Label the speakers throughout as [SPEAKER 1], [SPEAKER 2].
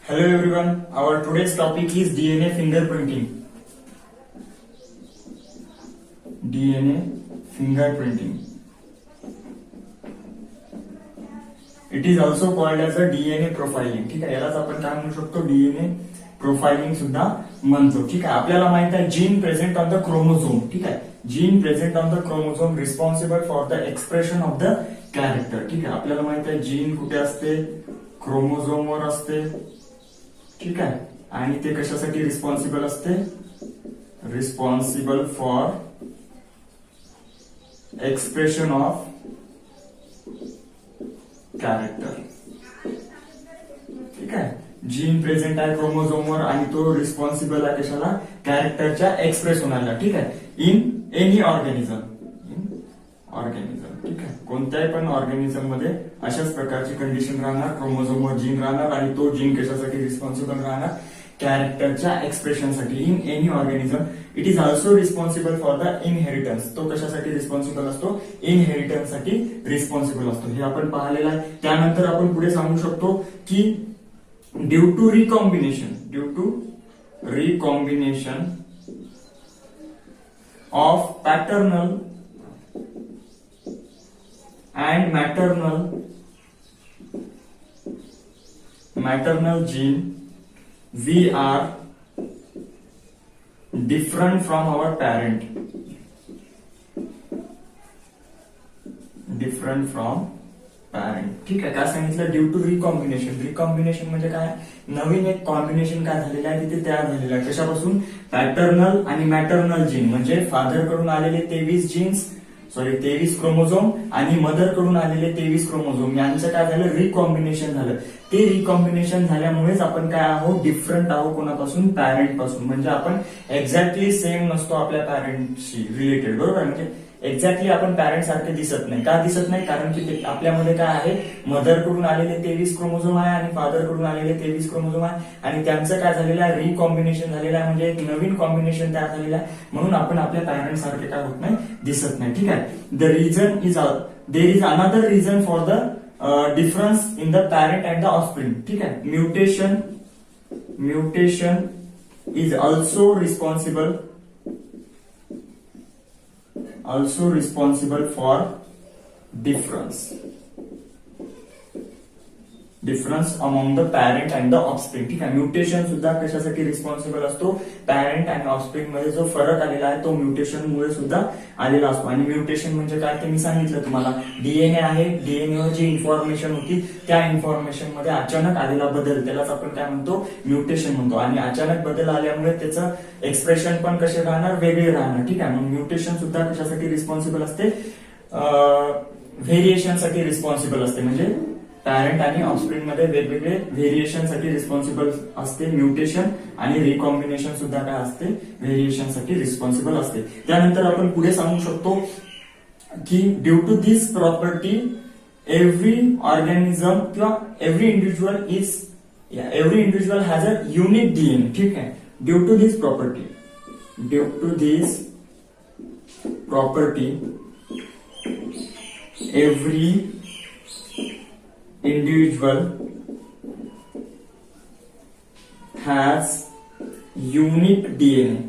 [SPEAKER 1] Hello everyone, our today's topic is DNA fingerprinting. DNA fingerprinting. It is also called as a DNA profiling. ठीक आहे, यालाच आपण काय म्हणू शकतो, डीएनए प्रोफाइलिंग सुद्धा म्हणतो. ठीक आहे, आपल्याला माहित आहे gene present on the chromosome. ठीक आहे, gene present on the chromosome responsible for the expression of the character. ठीक आहे, आपल्याला माहित आहे जीन कुठे असते, क्रोमोझोमवर असते. ठीक आहे, आणि ते कशासाठी रिस्पॉन्सिबल असते, responsible for expression of character. ठीक आहे, जीन प्रेझेंट आहे क्रोमोझोमवर आणि तो रिस्पॉन्सिबल आहे कशाला, कॅरेक्टरच्या एक्सप्रेस होण्याला. ठीक आहे, इन एनी ऑर्गॅनिझम. ठीक आहे, कोणत्याही पण ऑर्गॅनिझम मध्ये अशाच प्रकारची कंडिशन राहणार, क्रोमोझोमवर जीन राहणार आणि तो जीन कशासाठी रिस्पॉन्सिबल राहणार, कॅरेक्टरच्या एक्सप्रेशनसाठी. In any organism it is also responsible for the inheritance. तो कशासाठी रिस्पॉन्सिबल असतो, इनहेरिटन्स साठी रिस्पॉन्सिबल असतो. हे आपण पाहिलेलं आहे. त्यानंतर आपण पुढे सांगू शकतो की due to recombination of paternal and maternal gene, we are different from our parent. ठीक आहे, काय सांगितलं, ड्यू टू रिकॉम्बिनेशन. रिकॉम्बिनेशन म्हणजे काय, नवीन एक कॉम्बिनेशन काय झालेलं आहे तिथे तयार झालेलं आहे. कशापासून, पॅटर्नल आणि मॅटर्नल जीन म्हणजे फादर कडून आलेले 23 क्रोमोझोम आणि मदर कडून आलेले 23 क्रोमोझोम यांचं काय झालं, रिकॉम्बिनेशन झालं. ते रिकॉम्बिनेशन झाल्यामुळेच आपण काय आहोत, डिफरंट आहोत कोणापासून, पॅरेंट पासून. म्हणजे आपण एक्झॅक्टली सेम नसतो आपल्या पॅरेंटशी रिलेटेड. बरोबर, म्हणजे एक्झॅक्टली आपण पॅरेंट सारखे दिसत नाही. का दिसत नाही, कारण की आपल्यामध्ये काय आहे, मदर कडून आलेले 23 क्रोमोझोम आहे आणि फादर कडून आलेले 23 क्रोमोझोम आहे आणि त्यांचं काय झालेलं आहे, रिकॉम्बिनेशन झालेलं आहे. म्हणजे एक नवीन कॉम्बिनेशन तयार झालेलं आहे, म्हणून आपण आपल्या पॅरेंट सारखे काय होत नाही, दिसत नाही. ठीक आहे, the reason is there is another reason for the difference in the parent and the offspring. ठीक आहे, mutation is also responsible for difference among the parent and the offspring. ठीक आहे, म्युटेशन सुद्धा कशासाठी रिस्पॉन्सिबल असतो, पॅरेंट आणि offspring मध्ये जो फरक आलेला आहे तो म्युटेशन मुळे सुद्धा आलेला असतो. आणि म्युटेशन म्हणजे काय ते मी सांगितलं तुम्हाला, डीएनए आहे, डीएनए वर जी इन्फॉर्मेशन होती त्या इन्फॉर्मेशन मध्ये अचानक आलेला बदल, त्यालाच आपण काय म्हणतो, म्युटेशन म्हणतो. आणि अचानक बदल आल्यामुळे त्याचं एक्सप्रेशन पण कसे राहणार, वेगळे राहणार. ठीक आहे, मग म्युटेशन सुद्धा कशासाठी रिस्पॉन्सिबल असते, व्हेरिएशन साठी रिस्पॉन्सिबल असते. म्हणजे पॅरेंट आणि ऑफस्प्रिंग मध्ये वेगवेगळे व्हेरिएशन साठी रिस्पॉन्सिबल असते म्युटेशन, आणि रिकॉम्बिनेशन सुद्धा काय असते, व्हेरिएशन साठी रिस्पॉन्सिबल असते. त्यानंतर आपण पुढे सांगू शकतो की due to this property every organism किंवा every individual has a unique DNA. ठीक आहे, due to this property every individual has unique DNA.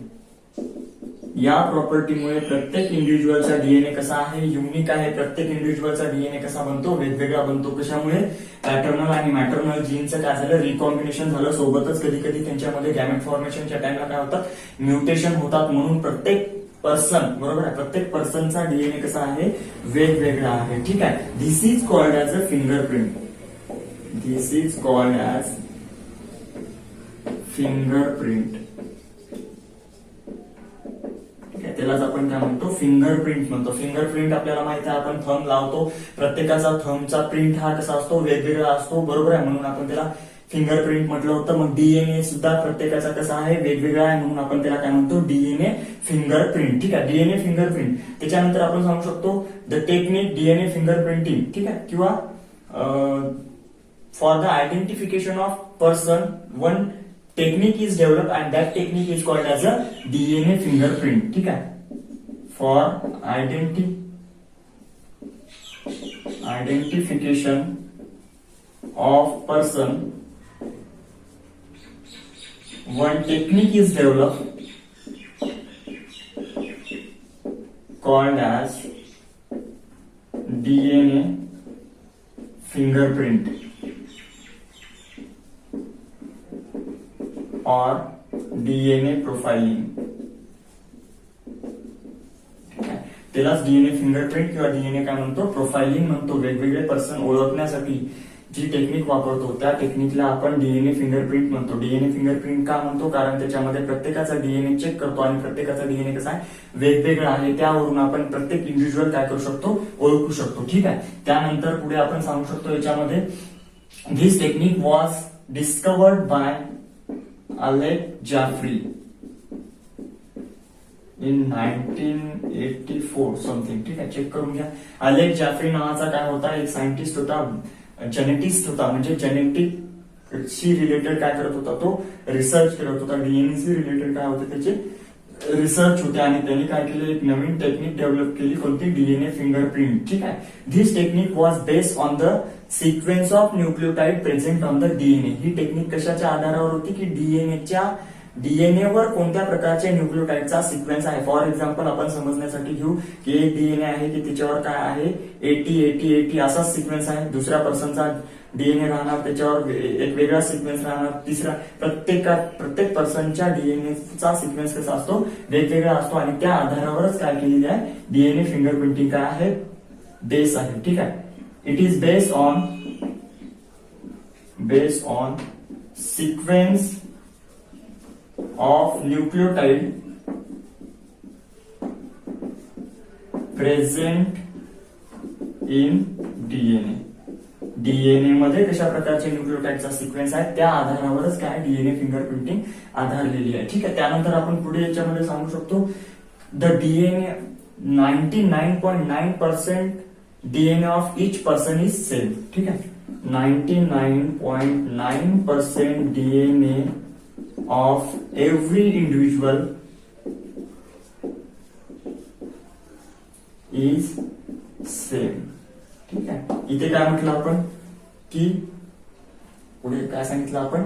[SPEAKER 1] या प्रॉपर्टीमुळे प्रत्येक इंडिव्हिज्युअलचा डीएनए कसा आहे, युनिक आहे. प्रत्येक इंडिव्हिज्युअलचा डीएनए कसा बनतो, वेगवेगळा बनतो. कशामुळे, पॅटर्नल आणि मॅटर्नल जीनचं काय झालं, रिकॉम्बिनेशन झालं. सोबतच कधी कधी त्यांच्यामध्ये गॅमेट फॉर्मेशनच्या टाइमला काय होतात, म्युटेशन होतात. म्हणून प्रत्येक पर्सन, बरोबर आहे, प्रत्येक पर्सनचा डीएनए कसा आहे, वेगवेगळा आहे. ठीक आहे, this is called as a fingerprint. ठीक आहे, त्यालाच आपण काय म्हणतो, फिंगरप्रिंट म्हणतो. फिंगरप्रिंट आपल्याला माहिती आहे, आपण थंब लावतो, प्रत्येकाचा थंबचा प्रिंट हा कसा असतो, वेगवेगळा असतो. बरोबर आहे, म्हणून आपण त्याला फिंगरप्रिंट म्हटलं होतं. मग डीएनए सुद्धा प्रत्येकाचा कसा आहे, वेगवेगळा आहे, म्हणून आपण त्याला काय म्हणतो, डीएनए फिंगरप्रिंट. ठीक आहे, डीएनए फिंगरप्रिंट. त्याच्यानंतर आपण सांगू शकतो द टेक्निक डीएनए फिंगरप्रिंटिंग. ठीक आहे, किंवा for the identification of person one technique is develop and that technique is called as a DNA fingerprint. ठीक आहे, for identification of person one technique is developed called as DNA fingerprint or DNA profiling. त्यालाच DNA fingerprint किंवा DNA काय म्हणतो, profiling म्हणतो. वेगवेगळे person ओळखण्यासाठी जी technique वापरतो त्या टेक्निकला आपण डीएनए फिंगरप्रिंट म्हणतो. डीएनए फिंगरप्रिंट का म्हणतो, कारण त्याच्यामध्ये प्रत्येकाचा डीएनए चेक करतो आणि प्रत्येकाचा डीएनए कसा आहे, वेगवेगळा आहे. त्यावरून आपण प्रत्येक इंडिव्हिज्युअल काय करू शकतो, ओळखू शकतो. ठीक आहे. त्यानंतर पुढे आपण सांगू शकतो याच्यामध्ये this technique was discovered by Alec Jeffreys in 1984 something. ठीक आहे, चेक करून घ्या. अलेक जाफ्री नावाचा काय होता, एक सायंटिस्ट होता, जेनेटिस्ट होता. म्हणजे जेनेटिक शी रिलेटेड काय करत होता, तो रिसर्च करत होता. डीएनए रिलेटेड काय होते त्याचे रिसर्च होते आणि त्यांनी काय केलं, एक नवीन टेक्निक डेव्हलप केली. कोणती, डीएनए फिंगरप्रिंट. ठीक आहे. This technique was based on the sequence of nucleotide present on the DNA. He technique कशाच्या आधारावर होती की डीएनए वर कोणत्या प्रकारच्या न्यूक्लियोटाइडचा सिक्वेन्स आहे. फॉर एक्झाम्पल आपण समजण्यासाठी घेऊ की एक डीएनए आहे की त्याच्यावर काय आहे 80 असाच सिक्वेन्स आहे. दुसऱ्या पर्सनचा डीएनए राहणार, त्याच्यावर एक वेगळा सिक्वेन्स राहणार. तिसरा प्रत्येक पर्सनच्या डीएनएचा सिक्वेन्स कसा असतो, वेगवेगळा असतो आणि त्या आधारावरच काय केलेली आहे, डीएनए फिंगरप्रिंटिंग काय आहे, बेस आहे. ठीक आहे. It is based on sequence of nucleotide present in DNA. DNA मध्ये कशा प्रकारचे न्यूक्लियोटाइडचा सिक्वेन्स आहे त्या आधारावरच काय डीएनए फिंगरप्रिंटिंग आधारलेली आहे. ठीक आहे. त्यानंतर आपण पुढे याच्यामध्ये सांगू शकतो the DNA 99.9% DNA of each person is same. ठीक आहे. 99.9% DNA of every individual is same. ठीक आहे. इथे काय म्हटलं आपण की पुढे काय सांगितलं आपण,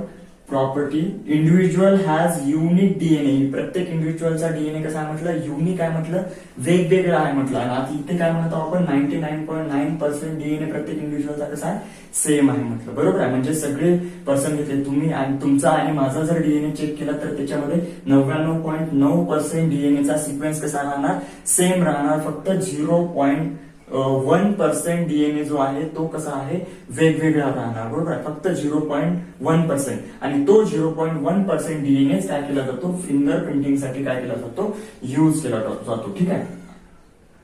[SPEAKER 1] property individual has unique DNA. प्रत्येक इंडिव्हिज्युअलचा डीएनए कसा आहे म्हटलं, युनिक आहे म्हटलं, वेगवेगळा आहे म्हटलं. आणि आता इथे काय म्हणतो आपण 99.9% डीएनए प्रत्येक इंडिव्हिज्युअलचा कसा आहे, सेम आहे म्हटलं. बरोबर आहे. म्हणजे सगळे पर्सन घेतले तुम्ही आणि तुमचा आणि माझा जर डीएनए चेक केला तर त्याच्यामध्ये 99.9% डीएनएचा सिक्वेन्स कसा राहणार, सेम राहणार. फक्त 0.1% डीएनए जो आहे तो कसा आहे, वेगवेगळा राहणार. बरोबर आहे. फक्त 0.1% आणि तो 0.1% डीएनए काय केला जातो, फिंगर प्रिंटिंग साठी काय केला जातो, युज केला जातो. ठीक आहे.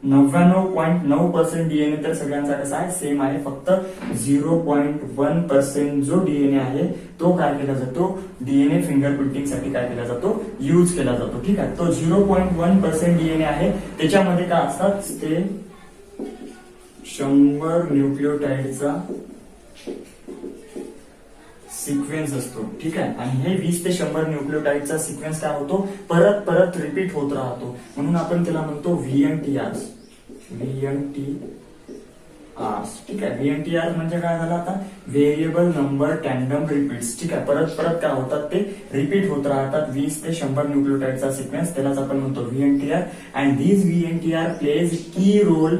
[SPEAKER 1] 99.9% डीएनए तर सगळ्यांचा कसा आहे, सेम आहे. फक्त 0.1% जो डीएनए आहे तो काय केला जातो, डीएनए फिंगर प्रिंटिंग साठी काय केला जातो, युज केला जातो. ठीक आहे. तो 0.1% डीएनए आहे त्याच्यामध्ये काय असतात, ते 100 न्यूक्लियोटाइडचा सिक्वेन्स असतो. ठीक आहे. आणि हे 20 ते 100 न्यूक्लियोटाइडचा सिक्वेन्स काय होतो, परत परत रिपीट होत राहतो. म्हणून आपण त्याला म्हणतो VNTRs. ठीक आहे. VNTR म्हणजे काय झालं आता, व्हेरिएबल नंबर टँडम रिपीट्स. ठीक आहे. परत परत काय होतात, ते रिपीट होत राहतात. 20 ते 100 न्यूक्लियोटाइडचा सिक्वेन्स, त्यालाच आपण म्हणतो VNTR. And this VNTR plays key role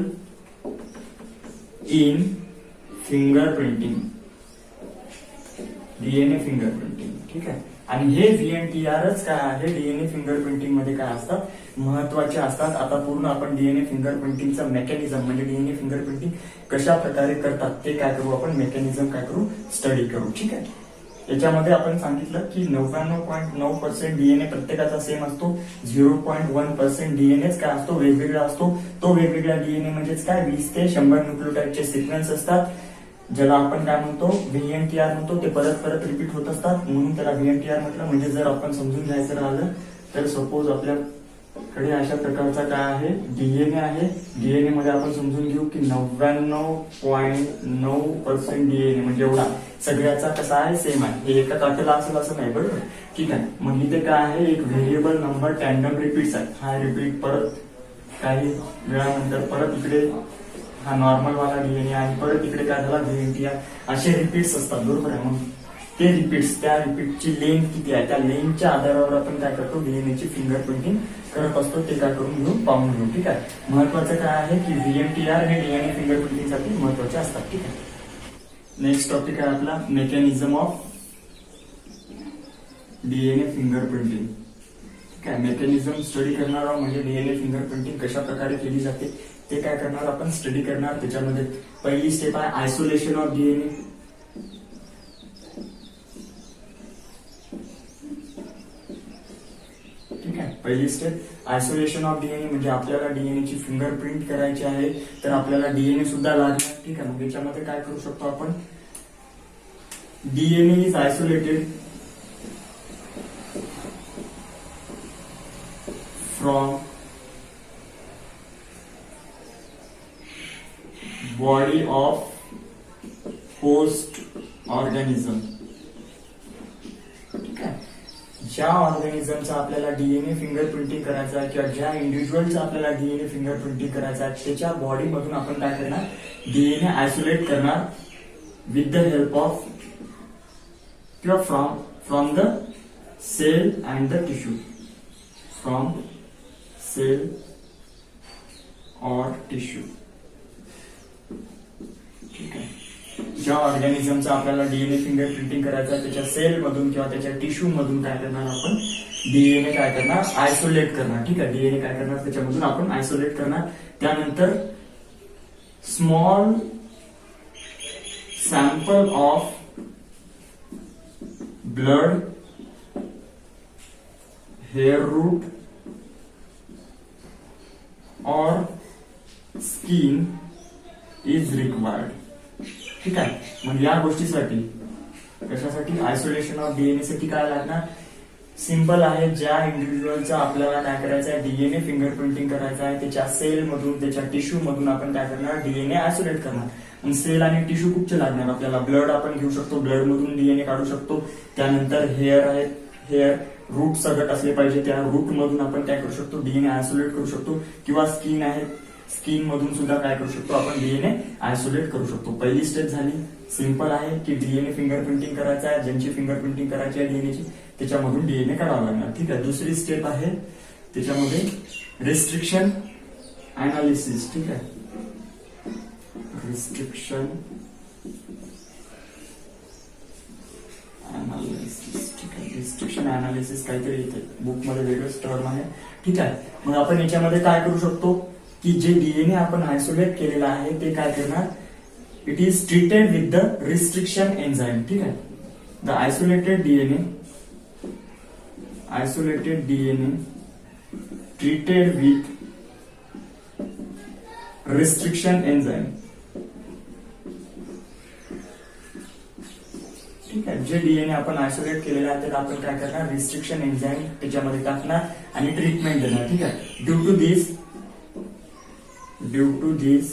[SPEAKER 1] in fingerprinting, DNA fingerprinting. ठीक आहे. आणि हे VNTRच काय आहे, डीएनए फिंगर प्रिंटिंग मध्ये काय असतात, महत्वाचे असतात. आता पूर्ण आपण डीएनए फिंगर प्रिंटिंगचा मेकॅनिझम म्हणजे डीएनए फिंगर प्रिंटिंग कशा प्रकारे करतात ते काय करू आपण, मेकॅनिझम काय करू, स्टडी करू. ठीक आहे. याच्यामध्ये आपण सांगितलं की 99.9% डीएनए प्रत्येकाचा सेम असतो. 0.1% डीएनएच काय असतो, वेगवेगळा असतो. तो वेगवेगळा डीएनए म्हणजेच काय, 20 ते 100 न्यूक्लियोटाइडचे सिक्वेन्स असतात, ज्याला आपण काय म्हणतो, VNTR म्हणतो. ते परत परत रिपीट होत असतात म्हणून त्याला VNTR म्हटलं. म्हणजे जर आपण समजून घ्यायचं राहिलं तर सपोज आपल्याकडे अशा प्रकारचा काय आहे, डीएनए आहे. डीएनए मध्ये आपण समजून घेऊ की 99.9% डीएनए म्हणजे एवढा सगळ्याचा कसा आहे, सेम आहे. हे एका काटेला असेल असं नाही. बरोबर. ठीक आहे. मग इथे काय आहे, एक व्हेरिएबल नंबर टँडम रिपीट्स आहे. हा रिपीट परत काही वेळानंतर परत इकडे हा नॉर्मल वाला डीएनए आणि परत इकडे काय झाला, VNTR, असे रिपीट्स असतात. बरोबर आहे. मग ते रिपीट्स, त्या रिपीटची लेंथ किती आहे त्या लेंथच्या आधारावर आपण काय करतो, डीएनएची फिंगर प्रिंटिंग करत असतो. ते काय करून घेऊ, पाहून घेऊ. ठीक आहे. महत्वाचं काय आहे की व्हीएमटीआर हे डीएनए फिंगर प्रिंटिंगसाठी महत्वाचे असतात. ठीक आहे. नेक्स्ट टॉपिक आहे आपला mechanism of DNA fingerprinting. ठीक आहे. मेकॅनिझम स्टडी करणार आहोत, म्हणजे डीएनए फिंगर प्रिंटिंग कशा प्रकारे केली जाते ते काय करणार आपण, स्टडी करणार. त्याच्यामध्ये पहिली स्टेप आहे आयसोलेशन ऑफ डीएनए. ठीक आहे. पहिली स्टेप आयसोलेशन ऑफ डीएनए, म्हणजे आपल्याला डीएनए ची फिंगर प्रिंट करायची आहे तर आपल्याला डीएनए सुद्धा लागणार. ठीक आहे. मग याच्यामध्ये काय करू शकतो आपण, DNA is isolated from body of host organism. ठीक आहे. ज्या ऑर्गॅनिझमचा आपल्याला डीएनए फिंगर प्रिंटिंग करायचं आहे किंवा ज्या इंडिव्हिज्युअलचा आपल्याला डीएनए फिंगर प्रिंटिंग करायचं आहे त्याच्या बॉडीमधून आपण काय करणार, डीएनए आयसोलेट करणार विथ द हेल्प ऑफ किंवा from the cell and the tissue. From cell और टिश्यू. ठीक आहे. ज्या ऑर्गॅनिझमचा आपल्याला डीएनए फिंगर प्रिंटिंग करायचं आहे त्याच्या सेल मधून किंवा त्याच्या टिश्यू मधून काय करणार आपण, डीएनए काय करणार, आयसोलेट करणार. ठीक आहे. डीएनए काय करणार, त्याच्यामधून आपण आयसोलेट करणार. त्यानंतर small sample of blood, hair root और स्किन इज रिक्वायर्ड. ठीक आहे. मग या गोष्टीसाठी कशासाठी, आयसोलेशन ऑफ डीएनए साठी काय लागणार, सिंपल आहे. ज्या इंडिव्हिज्युअलचा आपल्याला काय करायचं आहे, डीएनए फिंगर प्रिंटिंग करायचं आहे त्याच्या सेल मधून त्याच्या टिश्यू मधून आपण काय करणार, डीएनए आयसोलेट करणार. आणि सेल आणि टिश्यू कुठचे लागणार आपल्याला, ब्लड आपण घेऊ शकतो, ब्लड मधून डीएनए काढू शकतो. त्यानंतर हेअर आहे, हेअर रूट सगट असले पाहिजे, त्या रूट मधून आपण काय करू शकतो, डीएनए आयसोलेट करू शकतो. किंवा स्किन आहे, स्किन मधून सुद्धा काय करू शकतो आपण, डीएनए आयसोलेट करू शकतो. पहिली स्टेप झाली, सिंपल आहे की डीएनए फिंगर प्रिंटिंग करायचं आहे, ज्यांची फिंगर प्रिंटिंग करायची आहे डीएनएची त्याच्यामधून डीएनए काढावा लागणार. ठीक आहे. दुसरी स्टेप आहे त्याच्यामध्ये रिस्ट्रिक्शन अनालिसिस. ठीक आहे. Restriction analysis. ठीक आहे. रिस्ट्रिक्शन अनालिसिस काहीतरी इथे बुक मध्ये वेगळंच टर्म आहे. ठीक आहे. मग आपण याच्यामध्ये काय करू शकतो की जे डीएनए आपण आयसोलेट केलेला आहे ते काय करणार, it is treated with the restriction enzyme. ठीक आहे. The isolated DNA treated with restriction enzyme. ठीक आहे. जे डीएनए आपण आयसोलेट केलेला आहे त्याला आपण काय करणार, रिस्ट्रिक्शन एन्झाइम त्याच्यामध्ये टाकणार आणि ट्रीटमेंट देणार. ठीक आहे. Due to this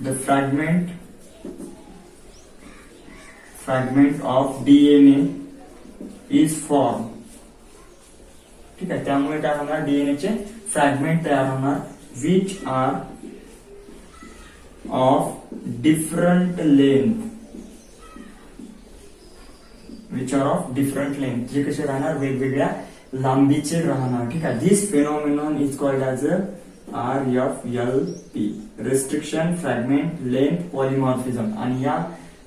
[SPEAKER 1] the fragment of DNA is formed. ठीक आहे. त्यामुळे काय होणार, डीएनए चे फ्रॅगमेंट तयार होणार which are of different length. जे कसे राहणार, वेगवेगळ्या लांबीचे राहणार. ठीक आहे. This phenomenon is called as RFLP, restriction fragment length polymorphism. आणि या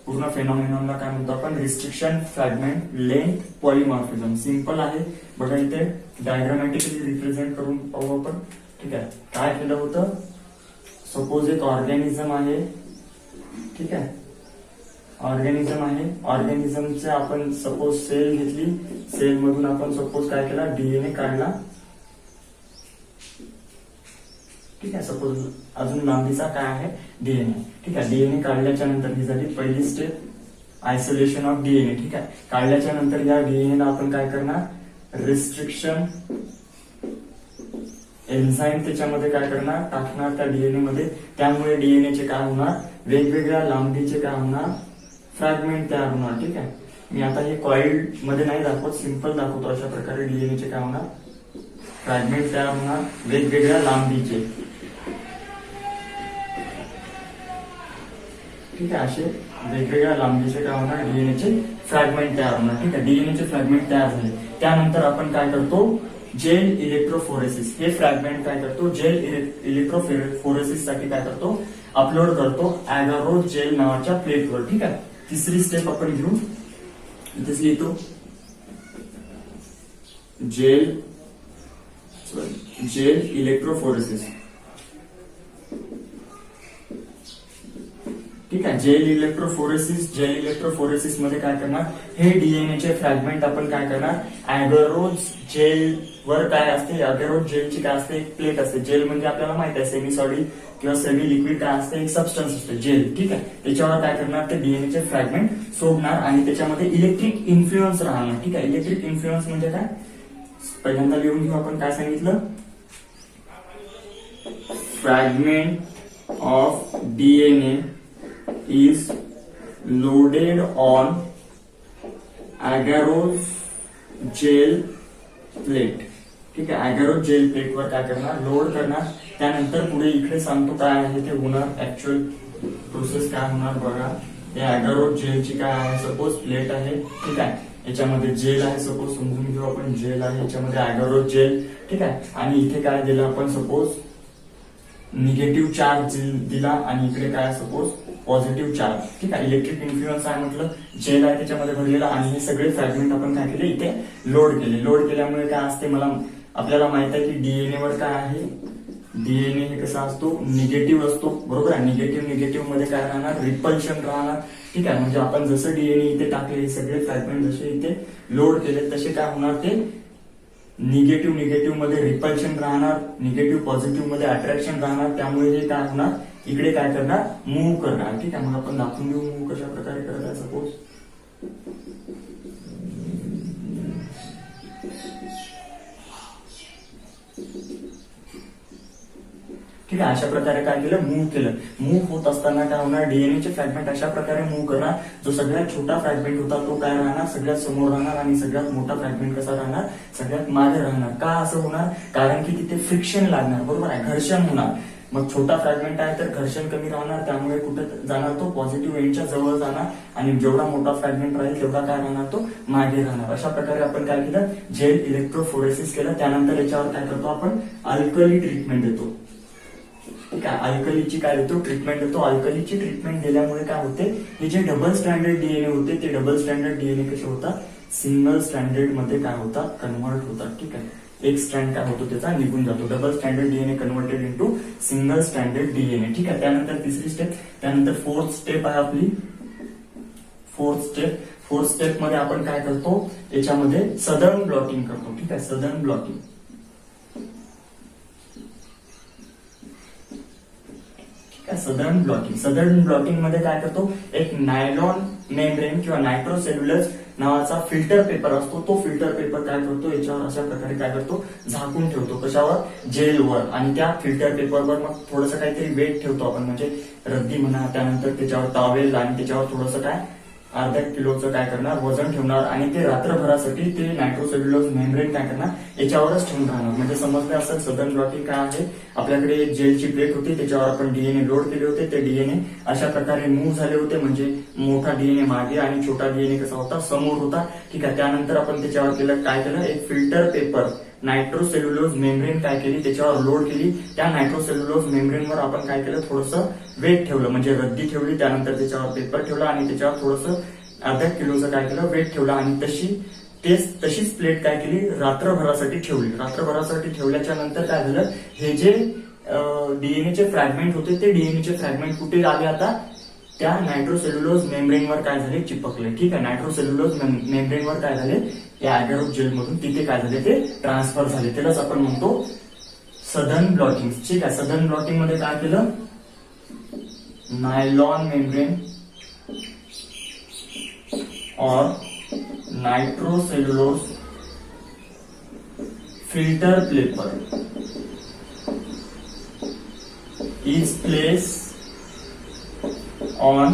[SPEAKER 1] पूर्ण फेनॉमिनॉनला काय म्हणतो आपण, restriction fragment length polymorphism. Simple आहे बघा, इथे डायग्रामॅटिकली रिप्रेझेंट करून पाहू आपण. ठीक आहे. काय केलं होतं, सपोज एक ऑर्गॅनिझम आहे. ठीक आहे. ऑर्गॅनिझम आहे, ऑर्गॅनिझमचे आपण सपोज सेल घेतली, सेल मधून आपण सपोज काय केला, डीएनए काढला. ठीक आहे. सपोज अजून लांबीचा काय आहे, डीएनए. ठीक आहे. डीएनए काढल्याच्या नंतर ही झाली पहिली स्टेप, आयसोलेशन ऑफ डीएनए. ठीक आहे. काढल्याच्या नंतर या डीएनएला आपण काय करणार, रिस्ट्रिक्शन एन्झाइम त्याच्यामध्ये काय करणार, टाकणार त्या डीएनए मध्ये. त्यामुळे डीएनएचे काय होणार, वेगवेगळ्या लांबीचे काय होणार, फ्रॅगमेंट तयार होणार. ठीक आहे. मी आता हे कॉइल मध्ये नाही दाखवत, सिंपल दाखवतो. अशा प्रकारे डीएनएचे काय होणार, फ्रॅगमेंट तयार होणार वेगवेगळ्या लांबीचे. ठीक आहे. असे वेगवेगळ्या लांबीचे काय होणार डीएनएचे फ्रॅगमेंट तयार होणार. ठीक आहे. डीएनएचे फ्रॅगमेंट तयार झाले त्यानंतर आपण काय करतो जेल इलेक्ट्रोफोरेसिस. हे फ्रॅगमेंट काय करतो जेल इलेक्ट्रोफोरेसिस साठी काय करतो अपलोड करतो अॅगारो जेल नावाच्या प्लेटवर. ठीक आहे. तिसरी स्टेप आपण घेऊ. इथेच लिहितो जेल इलेक्ट्रोफोरेसिस. ठीक आहे. जेल इलेक्ट्रोफोरेसिस मध्ये काय करणार हे डीएनएचे फ्रॅगमेंट आपण काय करणार अॅगरोज जेल वर काय असते अॅगरोज जेलची काय असते एक प्लेट असते. जेल म्हणजे आपल्याला माहित आहे सेमी सॉलिड किंवा सेमी लिक्विड काय असते एक सबस्टन्स असते जेल. ठीक आहे. त्याच्यावर काय करणार ते डीएनएचे फ्रॅगमेंट सोडणार आणि त्याच्यामध्ये इलेक्ट्रिक इन्फ्लुएन्स राहणार. ठीक आहे. इलेक्ट्रिक इन्फ्लुएन्स म्हणजे काय पहिल्यांदा लिहून घेऊ आपण काय सांगितलं fragment of DNA is loaded on agarose gel plate. ठीक आहे. अॅगारोज जेल प्लेट वर काय करणार लोड करणार. त्यानंतर पुढे इकडे सांगतो काय आहे ते होणार ऍक्च्युअल प्रोसेस काय होणार बघा. या अॅगारोज जेलची काय आहे सपोज प्लेट आहे. ठीक आहे. याच्यामध्ये जेल आहे सपोज समजून घेऊ आपण जेल आहे याच्यामध्ये अॅगारोज जेल. ठीक आहे. आणि इथे काय दिलं आपण सपोज निगेटिव्ह चार्ज दिला आणि इकडे काय सपोज पॉझिटिव्ह चार्ज. ठीक आहे. इलेक्ट्रिक इन्फ्लुएन्स आहे म्हटलं जेल आहे त्याच्यामध्ये भरलेला आणि हे सगळे फ्रॅगमेंट आपण काय केले इथे लोड केले. लोड केल्यामुळे काय असते आपल्याला माहित आहे की डीएनए वर काय आहे डीएनए हे कसा असतो निगेटिव्ह असतो बरोबर आहे. निगेटिव्ह मध्ये काय राहणार रिपल्शन राहणार. ठीक आहे. म्हणजे आपण जसं डीएनए इथे टाकले हे सगळे फ्रॅगमेंट जसे इथे लोड केले तसे काय होणार ते निगेटिव्ह मध्ये रिपल्शन राहणार. निगेटिव्ह पॉझिटिव्ह मध्ये अट्रॅक्शन राहणार. त्यामुळे हे काय होणार इकडे काय करणार मूव्ह करणार. ठीक आहे. मग आपण दाखवून देऊ मूव्ह कशा प्रकारे करत आहे सपोज ठीक आहे. अशा प्रकारे काय केलं मूव्ह केलं. मूव्ह होत असताना काय होणार डीएनएचे फ्रॅगमेंट अशा प्रकारे मूव्ह करणार जो सगळ्यात छोटा फ्रॅगमेंट होता तो काय राहणार सगळ्यात समोर राहणार आणि सगळ्यात मोठा फ्रॅगमेंट कसा राहणार सगळ्यात मागे राहणार. का असं होणार कारण की तिथे फ्रिक्शन लागणार बरोबर आहे घर्षण होणार. मग छोटा फ्रॅगमेंट आहे तर घर्षण कमी राहणार त्यामुळे कुठे जाणार तो पॉझिटिव्ह एंडच्या जवळ जाणार आणि जेवढा मोठा फ्रॅगमेंट राहील तेवढा काय राहणार तो मागे राहणार. अशा प्रकारे आपण काय केलं जेल इलेक्ट्रोफोरेसिस केलं. त्यानंतर याच्यावर काय करतो आपण अल्कली ट्रीटमेंट देतो. ठीक आहे. अल्कलीची काय देतो ट्रीटमेंट देतो. अल्कलीची ट्रीटमेंट दिल्यामुळे काय होते हे जे डबल स्टँडर्ड डीएनए होते ते डबल स्टँडर्ड डीएनए कसे होतात सिंगल स्टँडर्ड मध्ये काय होतात कन्व्हर्ट होतात. ठीक आहे. एक स्ट्रँड काय होतो त्याचा निघून जातो. Double standard DNA converted into single standard DNA. ठीक आहे. त्यानंतर तिसरी स्टेप त्यानंतर फोर्थ स्टेप आहे आपली फोर्थ स्टेप मध्ये आपण काय करतो याच्यामध्ये सदर्न ब्लॉटिंग करतो. ठीक आहे. सदर्न ब्लॉटिंग सदर्न ब्लॉटिंग मध्ये काय करतो एक नायलॉन मेम्ब्रेन किंवा नायट्रोसेल्युलस नावाचा फिल्टर पेपर असतो. तो फिल्टर पेपर काय करतो याच्यावर अशा प्रकारे काय करतो झाकून ठेवतो कशावर जेलवर आणि त्या फिल्टर पेपरवर मग थोडंसं काहीतरी वेट ठेवतो आपण म्हणजे रद्दी म्हणा. त्यानंतर त्याच्यावर टॉवेल आणि त्याच्यावर थोडंसं काय अर्धा किलोचं काय करणार वजन ठेवणार आणि ते रात्रभरासाठी ते नायट्रोसेल्युलोज मेम्ब्रेन काय करणार याच्यावरच ठेवून राहणार. म्हणजे समजलं असेल सदर्न ब्लॉटिंग काय आहे. आपल्याकडे एक जेलची प्लेट होती त्याच्यावर आपण डीएनए लोड केले होते. ते डीएनए अशा प्रकारे मूव्ह झाले होते म्हणजे मोठा डीएनए मागे आणि छोटा डीएनए कसा होता समोर होता. ठीक आहे. त्यानंतर आपण त्याच्यावर केलं काय केलं एक फिल्टर पेपर नायट्रोसेल्युलोज मेम्ब्रेन काय केली त्याच्यावर लोड केली. त्या नायट्रोसेल्युलोज मेम्ब्रेनवर आपण काय केलं थोडंसं वेट ठेवलं म्हणजे रद्दी ठेवली. त्यानंतर त्याच्यावर पेपर ठेवला आणि त्याच्यावर थोडंसं अर्धा किलोचं काय केलं वेट ठेवलं आणि तशीच प्लेट काय केली रात्रभरासाठी ठेवली. रात्रभरासाठी ठेवल्याच्या नंतर काय झालं हे जे डीएनएचे फ्रॅगमेंट होते ते डीएनएचे फ्रॅगमेंट कुठे आले आता त्या नायट्रोसेल्युलोज मेम्ब्रेनवर काय झाले चिपकले. ठीक आहे. नायट्रोसेल्युलोज मेम्ब्रेनवर काय झाले या अॅगारोज जेलमधून तिथे काय झाले ते ट्रान्सफर झाले. त्यालाच आपण म्हणतो सदर्न ब्लॉटिंग. ठीक आहे. सदर्न ब्लॉटिंग मध्ये काय केलं नायलॉन मेम्ब्रेन और nitrocellulose filter paper is placed on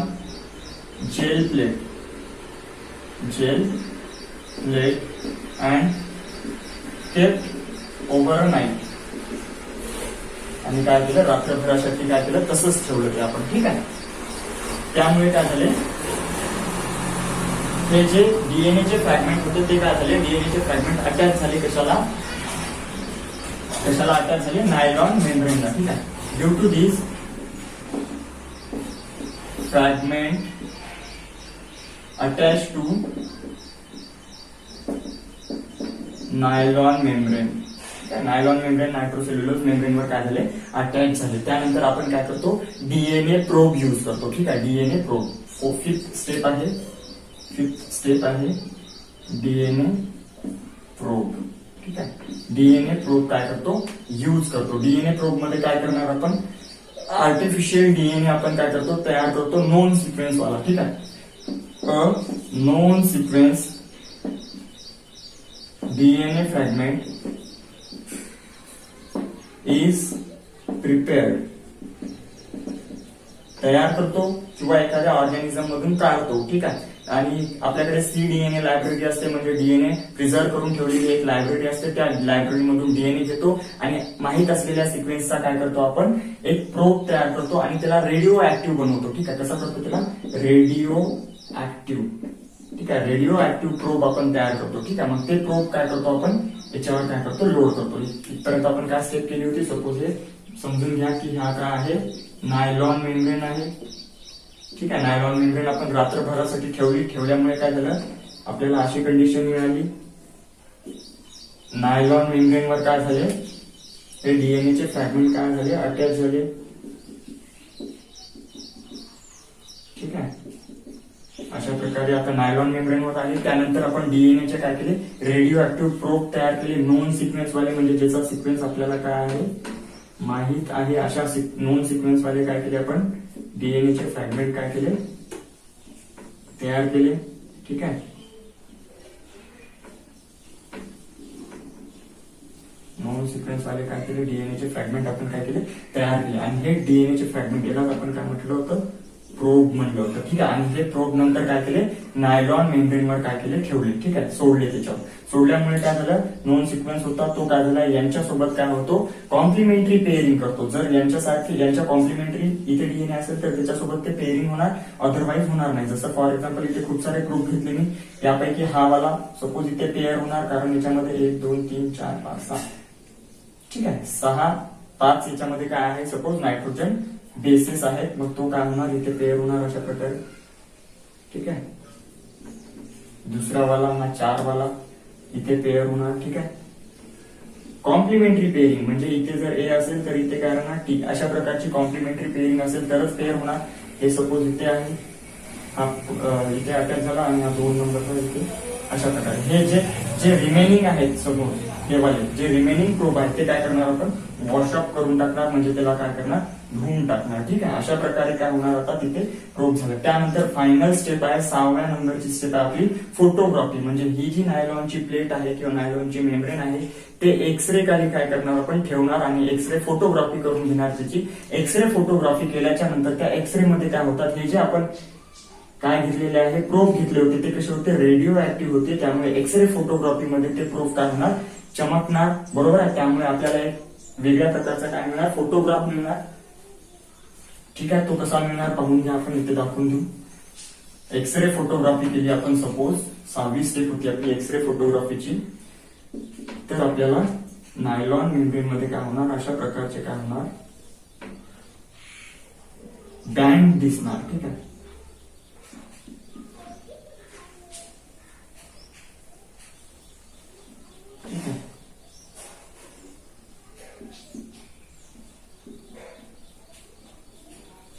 [SPEAKER 1] gel plate and kept overnight. आणि काय केलं रात्रभरासाठी काय केलं तसंच ठेवलं ते आपण. ठीक आहे. त्यामुळे काय झाले, हे जे डीएनएचे फ्रॅगमेंट होते ते काय झाले, डीएनएचे फ्रॅगमेंट अटॅच झाले कशाला अटॅच झाले, नायलॉन मेम्ब्रेनला. ठीक आहे. Due to this fragment attach to nylon membrane, nylon membrane nitrocellulose मेम्ब्रेनवर काय झाले, अटॅच झाले. त्यानंतर आपण काय करतो, डीएनए प्रोब यूज करतो. ठीक आहे. डीएनए प्रोब फिफ्थ स्टेप आहे डीएनए प्रोब. ठीक आहे. डीएनए प्रोब काय करतो, यूज करतो. डीएनए प्रोब मध्ये काय करणार आपण, आर्टिफिशियल डीएनए आपण काय करतो, तयार करतो, नॉन सिक्वेन्स वाला. ठीक आहे. Non sequence DNA fragment is prepared, तयार करतो किंवा एखाद्या ऑर्गॅनिझम मधून काढतो. ठीक आहे. आणि आपल्याकडे सीडीएनए लायब्ररी असते, म्हणजे डीएनए प्रिझर्व करून ठेवलेली एक लायब्ररी असते. त्या लायब्ररीमधून डीएनए घेतो आणि माहीत असलेल्या सिक्वेन्सचा काय करतो आपण, एक प्रोब तयार करतो आणि त्याला रेडिओ ऍक्टिव्ह बनवतो. ठीक आहे. कसा करतो त्याला, रेडिओ ऍक्टिव्ह. ठीक आहे. रेडिओ ऍक्टिव्ह प्रोब आपण तयार करतो. ठीक आहे. मग ते प्रोब काय करतो आपण, याच्यावर काय करतो, लोड करतो. इथपर्यंत आपण काय स्टेप केली होती, सपोज हे समजून घ्या की हा काय आहे, नायलॉन मेम्ब्रेन आहे. ठीक आहे. नायलॉन मेम्ब्रेन आपण रात्रभरासाठी ठेवल्यामुळे काय झालं, आपल्याला अशी कंडिशन मिळाली. नायलॉन मेम्ब्रेनवर काय झाले, हे डीएनएचे फ्रॅगमेंट काय झाले, अटॅच झाले. ठीक आहे. अशा प्रकारे आता नायलॉन मेम्ब्रेनवर आले. त्यानंतर आपण डीएनएचे काय केले, रेडिओ ऍक्टिव्ह प्रोब तयार केले, नॉन सिक्वेन्स वाले, म्हणजे ज्याचा सिक्वेन्स आपल्याला काय आहे, माहित आहे. अशा नॉन सिक्वेन्स वाले काय केले आपण, डीएनएचे फ्रॅगमेंट काय केले, तयार केले. ठीक आहे. नॉन सिक्वेन्स वाले काय केले, डीएनएचे फ्रॅगमेंट आपण काय केले, तयार केले. आणि हे डीएनएचे फ्रॅगमेंट यालाच आपण काय म्हटलं होतं, प्रोब म्हणलं होतं. ठीक आहे. आणि हे प्रोब नंतर काय केले, नायलॉन मेम्ब्रेनवर काय केले, ठेवले. ठीक आहे. सोडले. त्याच्यावर सोडल्यामुळे काय झालं, नॉन सिक्वेन्स होता तो काय झाला, यांच्यासोबत काय होतो, कॉम्प्लिमेंटरी पेअरिंग करतो. जर यांच्या कॉम्प्लिमेंटरी इथे डीएनए असेल तर त्याच्यासोबत ते पेअरिंग होणार, अदरवाईज होणार नाही. जसं फॉर एक्झाम्पल इथे खूप सारे ग्रुप घेतले मी, यापैकी हा वाला सपोज इथे पेअर होणार, कारण याच्यामध्ये 1 2 3 4 5 6, ठीक आहे, 6 5 याच्यामध्ये काय आहे, सपोज नायट्रोजन बेसिस आहेत. मग तो काय होणार, इथे पेअर होणार अशा प्रकारे. ठीक आहे. दुसरा वाला हा 4 वाला इथे पेअर होणार. ठीक आहे. कॉम्प्लिमेंटरी पेअरिंग म्हणजे इथे जर ए असेल तर इथे काय होणार, टी. अशा प्रकारची कॉम्प्लिमेंटरी पेअरिंग असेल तरच पेअर होणार. हे सपोज इथे आहे, हा इथे अटॅच झाला आणि हा 2 नंबरचा इथे. अशा प्रकारे हे जे रिमेनिंग आहेत समोर हे वाले जे रिमेनिंग प्रोब आहेत ते काय करणार आपण, वॉशअप करून टाकणार, म्हणजे त्याला काय करणार, धुवून टाकणार. ठीक आहे. अशा प्रकारे काय होणार, आता तिथे प्रोब झालं. त्यानंतर फायनल स्टेप आहे, 6व्या नंबरची स्टेप आहे आपली फोटोग्राफी. म्हणजे ही जी नायलॉनची प्लेट आहे किंवा नायलॉनची मेम्ब्रेन आहे ते एक्सरे खाली काय करणार आपण, ठेवणार आणि एक्सरे फोटोग्राफी करून घेणार त्याची. एक्सरे फोटोग्राफी केल्याच्या नंतर त्या एक्सरे मध्ये काय होतात, हे जे आपण काय घेतलेले आहे, प्रोब घेतले होते ते कसे होते, रेडिओ ऍक्टिव्ह होते. त्यामुळे एक्सरे फोटोग्राफी मध्ये ते प्रोब काय होणार, चमकणार. बरोबर आहे. त्यामुळे आपल्याला एक वेगळ्या प्रकारचा काय मिळणार, फोटोग्राफ मिळणार. ठीक आहे. तो कसा मिळणार पाहून घ्या, आपण इथे दाखवून देऊ. एक्सरे फोटोग्राफी केली आपण, सपोज 6वी स्टेप होती आपली एक्सरे फोटोग्राफीची. तर आपल्याला नायलॉन मेम्ब्रेन मध्ये काय होणार, अशा प्रकारचे काय होणार, बँड दिसणार. ठीक आहे.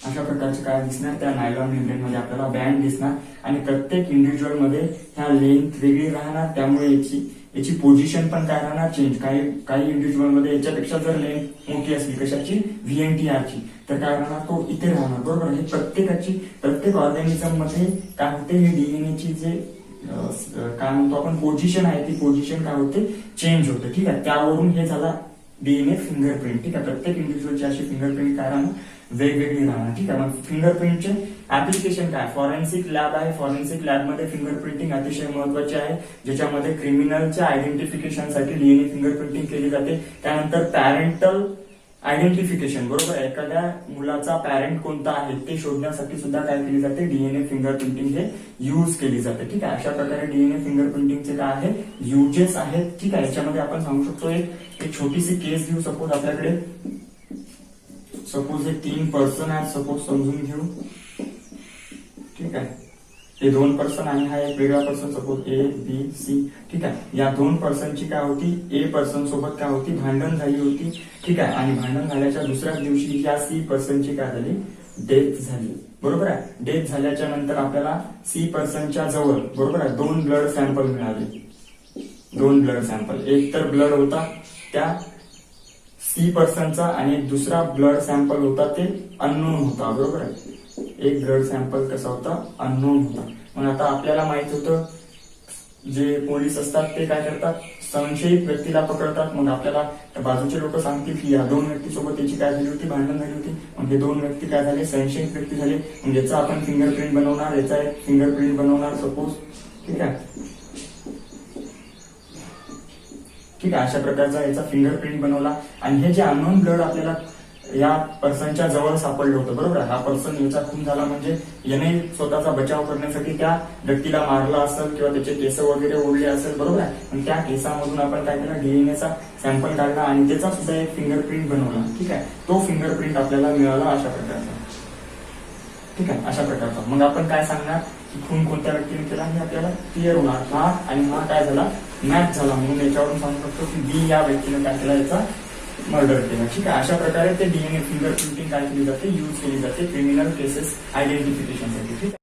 [SPEAKER 1] अशा प्रकारचे काय दिसणार, त्या नायलॉन मेम्ब्रेन मध्ये आपल्याला बँड दिसणार. आणि प्रत्येक इंडिव्हिज्युअल मध्ये ह्या लेंथ वेगळी राहणार, त्यामुळे याची पोझिशन पण काय राहणार, चेंज. काही इंडिव्हिज्युअल मध्ये याच्यापेक्षा जर लेंथ मोठी असली कशाची, व्हीएनटीआरची, तर काय राहणार, तो इथे राहणार. बरोबर. हे प्रत्येक ऑर्गॅनिझम मध्ये काय होते, हे डीएनएची जे काय म्हणतो आपण पोझिशन आहे, ती पोझिशन काय होते, चेंज होते. ठीक आहे. त्यावरून हे झाला डीएनए फिंगरप्रिंट. ठीक आहे. प्रत्येक इंडिव्हिज्युअलची अशी फिंगरप्रिंट काय राहणार, वेगवेगळी राहणार. ठीक आहे. मग फिंगरप्रिंटचे ऍप्लिकेशन काय, फॉरेन्सिक लॅब आहे. फॉरेन्सिक लॅबमध्ये फिंगरप्रिंटिंग अतिशय महत्वाचे आहे, ज्याच्यामध्ये क्रिमिनलच्या आयडेंटिफिकेशनसाठी डीएनए फिंगरप्रिंटिंग केली जाते. त्यानंतर पॅरेंटल आयडेंटिफिकेशन, बरोबर आहे. एखाद्या मुलाचा पॅरेंट कोणता आहे ते शोधण्यासाठी सुद्धा काय केली जाते, डीएनए फिंगरप्रिंटिंग हे युज केली जाते. ठीक आहे, अशा प्रकारे डीएनए फिंगरप्रिंटिंगचे काय आहे, युजेस आहेत. ठीक आहे, याच्यामध्ये आपण सांगू शकतो एक छोटीशी केस घेऊ. सपोज आपल्याकडे सपोज हे 3 पर्सन आहेत, सपोज समजून घेऊ. ठीक आहे, हे 2 पर्सन आणि हा एक वेगळा person, suppose A B C. ठीक आहे, या 2 पर्सनची काय होती, ए पर्सन सोबत काय होती, भांडण झाली होती. ठीक आहे, आणि भांडण झाल्याच्या दुसऱ्याच दिवशी या सी पर्सनची काय झाली, डेथ झाली. बरोबर आहे. डेथ झाल्याच्या नंतर आपल्याला सी पर्सनच्या जवळ, बरोबर आहे, 2 ब्लड सॅम्पल मिळाले. 2 ब्लड सॅम्पल, एक तर ब्लड होता त्या सी पर्सनचा आणि एक दुसरा ब्लड सॅम्पल होता ते अननोन होता. बरोबर आहे, एक ब्लड सॅम्पल कसा होता, अननोन होता. मग आता आपल्याला माहित होतं, जे पोलीस असतात ते काय करतात, संशयित व्यक्तीला पकडतात. मग आपल्याला बाजूचे लोक सांगतील की या 2 व्यक्तीसोबत त्याची काय झाली होती, भांडण झाली होती. मग हे 2 व्यक्ती काय झाले, संशयित व्यक्ती झाले. मग याचा आपण फिंगरप्रिंट बनवणार, याचा एक फिंगरप्रिंट बनवणार सपोज. ठीक आहे, ठीक आहे, अशा प्रकारचा याचा फिंगरप्रिंट बनवला. आणि हे जे अननोन ब्लड आपल्याला या पर्सनच्या जवळ सापडलं होतं, बरोबर, हा पर्सन याचा खून झाला म्हणजे याने स्वतःचा बचाव करण्यासाठी त्या व्यक्तीला मारला असेल किंवा त्याचे केस वगैरे ओढले असेल. बरोबर आहे, पण त्या केसामधून आपण काय केला, डीएनएचा सॅम्पल काढला आणि त्याचा सुद्धा एक फिंगरप्रिंट बनवला. ठीक आहे, तो फिंगरप्रिंट आपल्याला मिळाला अशा प्रकारचा. ठीक आहे, अशा प्रकारचा. मग आपण काय सांगणार की खून कोणत्या व्यक्तीने केला हे आपल्याला क्लिअर होणार. हा आणि हा काय झाला, मॅच झाला. म्हणून याच्यावरून सांगू शकतो की बी या व्यक्तीने काय केला, याचा मर्डर केला. ठीक आहे, अशा प्रकारे ते डीएनए फिंगरप्रिंटिंग काय केली जाते, यूज केली जाते क्रिमिनल केसेस आयडेंटिफिकेशनसाठी. ठीक आहे.